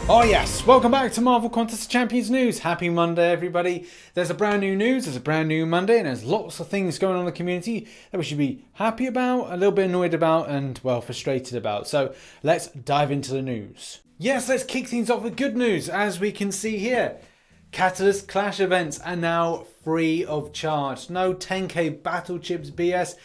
Oh yes, welcome back to Marvel Contest of Champions News. Happy Monday everybody. There's a brand new news, there's a brand new Monday, and there's lots of things going on in the community that we should be happy about, a little bit annoyed about, and well, frustrated about. So let's dive into the news. Yes, let's kick things off with good news. As we can see here, Catalyst Clash events are now free of charge. No 10k battle chips BS.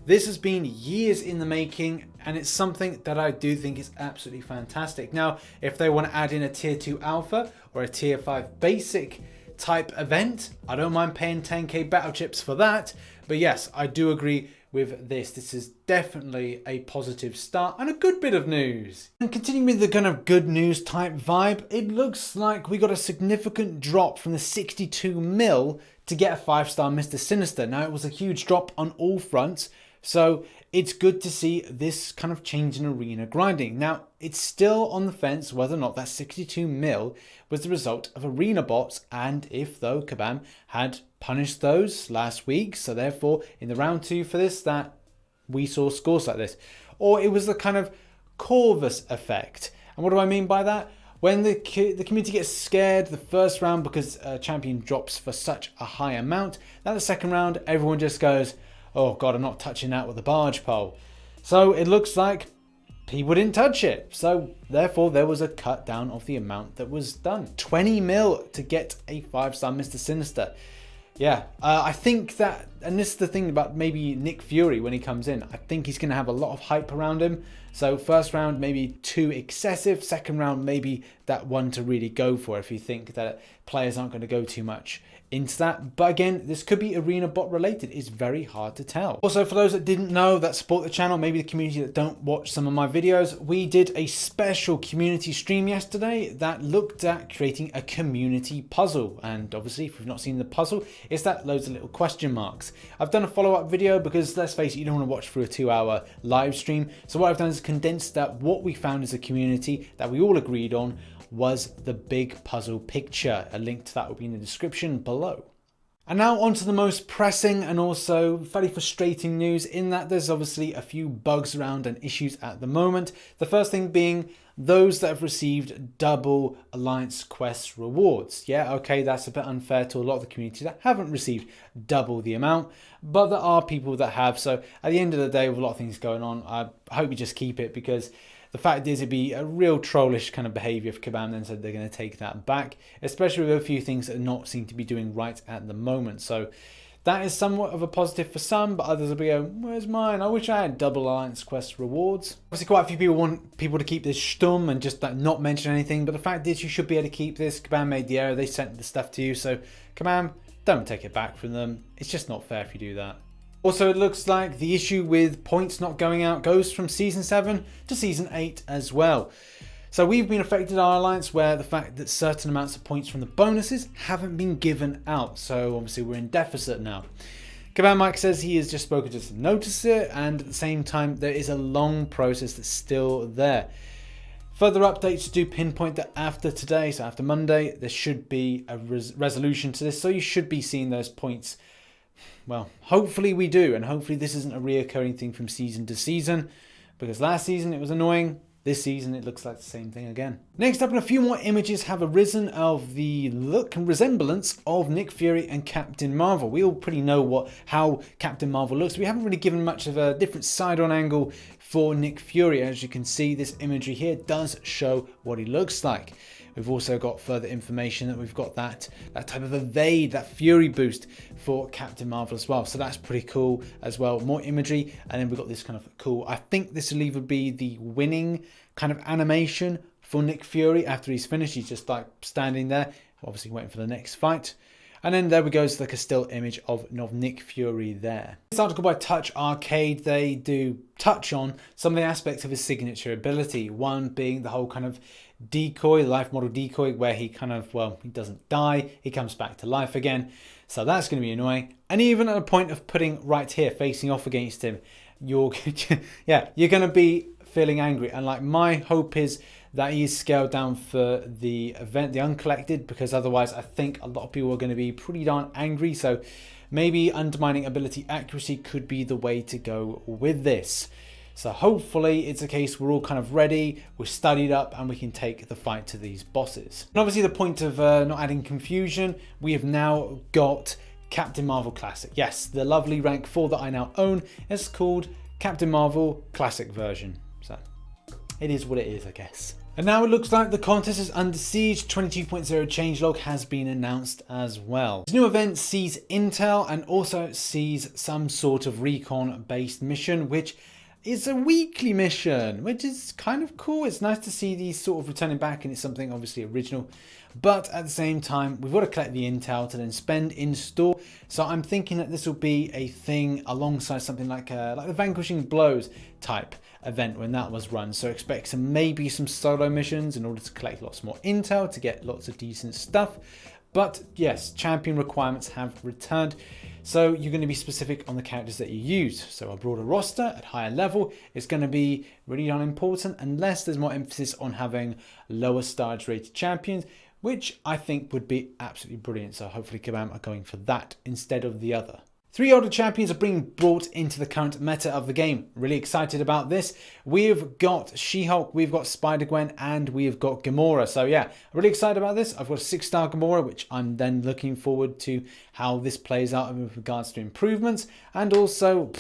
This has been years in the making, and it's something that I do think is absolutely fantastic. Now, if they want to add in a tier 2 alpha or a tier 5 basic type event, I don't mind paying 10k battle chips for that. But yes, I do agree with this. This is definitely a positive start and a good bit of news. And continuing with the kind of good news type vibe, it looks like we got a significant drop from the 62 mil to get a 5-star Mr. Sinister. Now, it was a huge drop on all fronts. So it's good to see this kind of change in arena grinding. Now, it's still on the fence whether or not that 62 mil was the result of arena bots, and if though Kabam had punished those last week, so therefore in the round 2 for this that we saw scores like this, or it was the kind of Corvus effect. And what do I mean by that? When the community gets scared the first round because a champion drops for such a high amount, then the second round everyone just goes, oh god, I'm not touching that with a barge pole. So it looks like people didn't touch it. So therefore there was a cut down of the amount that was done. 20 mil to get a 5-star Mr. Sinister. Yeah, I think that, and this is the thing about maybe Nick Fury when he comes in, I think he's going to have a lot of hype around him. So first round maybe too excessive, second round maybe that one to really go for if you think that players aren't going to go too much into that. But again, this could be arena bot related. It's very hard to tell. Also, for those that didn't know, that support the channel, maybe the community that don't watch some of my videos, we did a special community stream yesterday that looked at creating a community puzzle. And obviously, if you've not seen the puzzle, it's that loads of little question marks. I've done a follow-up video because let's face it, you don't want to watch through a 2-hour live stream. So what I've done is condensed that what we found as a community that we all agreed on was the big puzzle picture. A link to that will be in the description below. And now on to the most pressing and also fairly frustrating news, in that there's obviously a few bugs around and issues at the moment. The first thing being those that have received double Alliance Quest rewards. Yeah, okay, that's a bit unfair to a lot of the community that haven't received double the amount, but there are people that have. So at the end of the day, with a lot of things going on, I hope you just keep it, because the fact is it'd be a real trollish kind of behavior if Kabam then said they're going to take that back, especially with a few things that not seem to be doing right at the moment. So that is somewhat of a positive for some, but others will be going, where's mine? I wish I had double Alliance Quest rewards. Obviously quite a few people want people to keep this stum and just like not mention anything, but the fact is you should be able to keep this. Kabam made the error, they sent the stuff to you, so Kabam, don't take it back from them. It's just not fair if you do that. Also, it looks like the issue with points not going out goes from Season 7 to Season 8 as well. So we've been affected our alliance where the fact that certain amounts of points from the bonuses haven't been given out. So obviously we're in deficit now. Kabam Mike says he has just spoken to us to notice it, and at the same time there is a long process that's still there. Further updates do pinpoint that after today, so after Monday, there should be a resolution to this. So you should be seeing those points. Well, hopefully we do, and hopefully this isn't a reoccurring thing from season to season, because last season it was annoying. This season it looks like the same thing again. Next up, and a few more images have arisen of the look and resemblance of Nick Fury and Captain Marvel. We all pretty know how Captain Marvel looks. We haven't really given much of a different side-on angle for Nick Fury. As you can see, this imagery here does show what he looks like. We've also got further information that we've got that type of evade, that fury boost for Captain Marvel as well. So that's pretty cool as well. More imagery, and then we've got this kind of cool, I think this will either be the winning kind of animation for Nick Fury after he's finished. He's just like standing there, obviously waiting for the next fight. And then there we go, it's like a still image of Nick Fury there. This article by Touch Arcade, they do touch on some of the aspects of his signature ability. One being the whole kind of decoy, life model decoy, where he kind of, well, he doesn't die, he comes back to life again. So that's going to be annoying. And even at a point of putting right here, facing off against him, you're going to be feeling angry. And like my hope is that he is scaled down for the event, the uncollected, because otherwise I think a lot of people are going to be pretty darn angry. So maybe undermining ability accuracy could be the way to go with this. So hopefully it's a case we're all kind of ready, we're studied up, and we can take the fight to these bosses. And obviously the point of not adding confusion, we have now got Captain Marvel Classic. Yes, the lovely rank 4 that I now own is called Captain Marvel Classic version. So it is what it is, I guess. And now it looks like the contest is under siege. 22.0 Changelog has been announced as well. This new event sees Intel and also sees some sort of recon-based mission, which is a weekly mission, which is kind of cool. It's nice to see these sort of returning back, and it's something obviously original. But at the same time, we've got to collect the intel to then spend in store. So I'm thinking that this will be a thing alongside something like the Vanquishing Blows type event when that was run. So expect maybe some solo missions in order to collect lots more intel to get lots of decent stuff. But yes, champion requirements have returned. So you're going to be specific on the characters that you use. So a broader roster at higher level is going to be really unimportant unless there's more emphasis on having lower stage rated champions, which I think would be absolutely brilliant. So hopefully Kabam are going for that instead of the other. 3 older champions are being brought into the current meta of the game. Really excited about this. We've got She-Hulk, we've got Spider-Gwen, and we've got Gamora. So yeah, really excited about this. I've got a 6-star Gamora, which I'm then looking forward to how this plays out with regards to improvements. And also,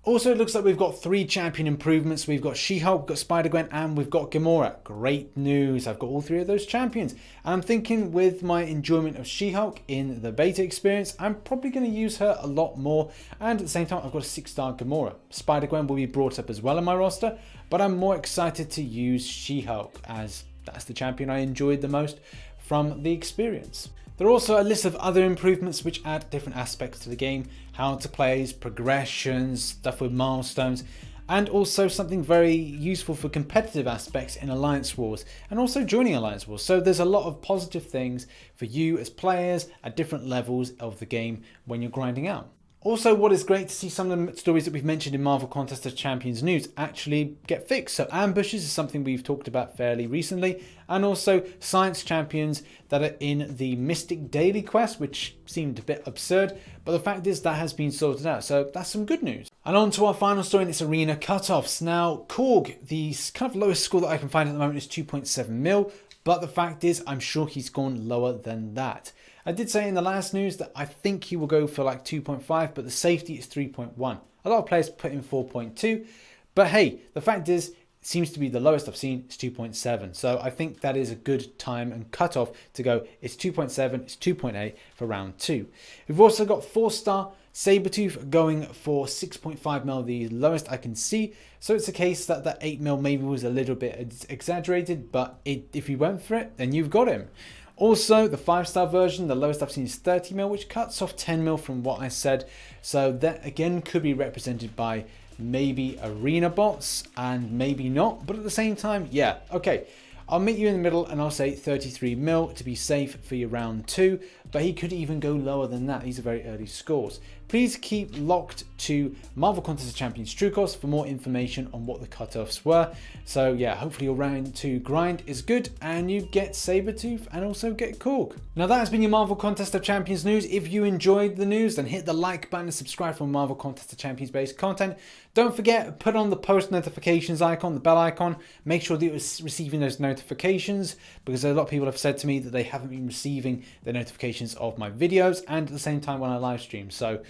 it looks like we've got 3 champion improvements. We've got She-Hulk, we've got Spider-Gwen, and we've got Gamora. Great news. I've got all 3 of those champions. And I'm thinking with my enjoyment of She-Hulk in the beta experience, I'm probably going to use her a lot more. And at the same time, I've got a 6-star Gamora. Spider-Gwen will be brought up as well in my roster, but I'm more excited to use She-Hulk as that's the champion I enjoyed the most from the experience. There are also a list of other improvements which add different aspects to the game, how to play, progressions, stuff with milestones, and also something very useful for competitive aspects in Alliance Wars and also joining Alliance Wars. So there's a lot of positive things for you as players at different levels of the game when you're grinding out. Also, what is great to see some of the stories that we've mentioned in Marvel Contest of Champions news actually get fixed. So ambushes is something we've talked about fairly recently, and also science champions that are in the Mystic Daily quest, which seemed a bit absurd, but the fact is that has been sorted out. So that's some good news. And on to our final story in this arena, Cutoffs. Now, Korg, the kind of lowest score that I can find at the moment is 2.7 mil, but the fact is I'm sure he's gone lower than that. I did say in the last news that I think he will go for like 2.5, but the safety is 3.1. A lot of players put in 4.2, but hey, the fact is, it seems to be the lowest I've seen is 2.7. So I think that is a good time and cutoff to go. It's 2.7, it's 2.8 for round 2. We've also got 4-star Sabretooth going for 6.5 mil, the lowest I can see. So it's a case that that 8 mil maybe was a little bit exaggerated, but if you went for it, then you've got him. Also, the 5-star version, the lowest I've seen is 30 mil, which cuts off 10 mil from what I said. So that again could be represented by maybe arena bots and maybe not. But at the same time, yeah, okay. I'll meet you in the middle and I'll say 33 mil to be safe for your round 2. But he could even go lower than that. These are very early scores. Please keep locked to Marvel Contest of Champions TrueCost for more information on what the cutoffs were. So yeah, hopefully your round 2 grind is good and you get Sabretooth and also get Korg. Now that has been your Marvel Contest of Champions news. If you enjoyed the news, then hit the like button and subscribe for Marvel Contest of Champions based content. Don't forget, put on the post notifications icon, the bell icon. Make sure that you're receiving those notifications, because a lot of people have said to me that they haven't been receiving the notifications of my videos and at the same time when I live stream. So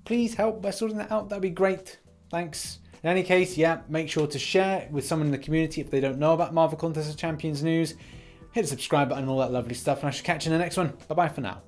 please help by sorting that out. That'd be great. Thanks. In any case, yeah, make sure to share with someone in the community if they don't know about Marvel Contest of Champions news. Hit the subscribe button and all that lovely stuff, and I shall catch you in the next one. Bye bye for now.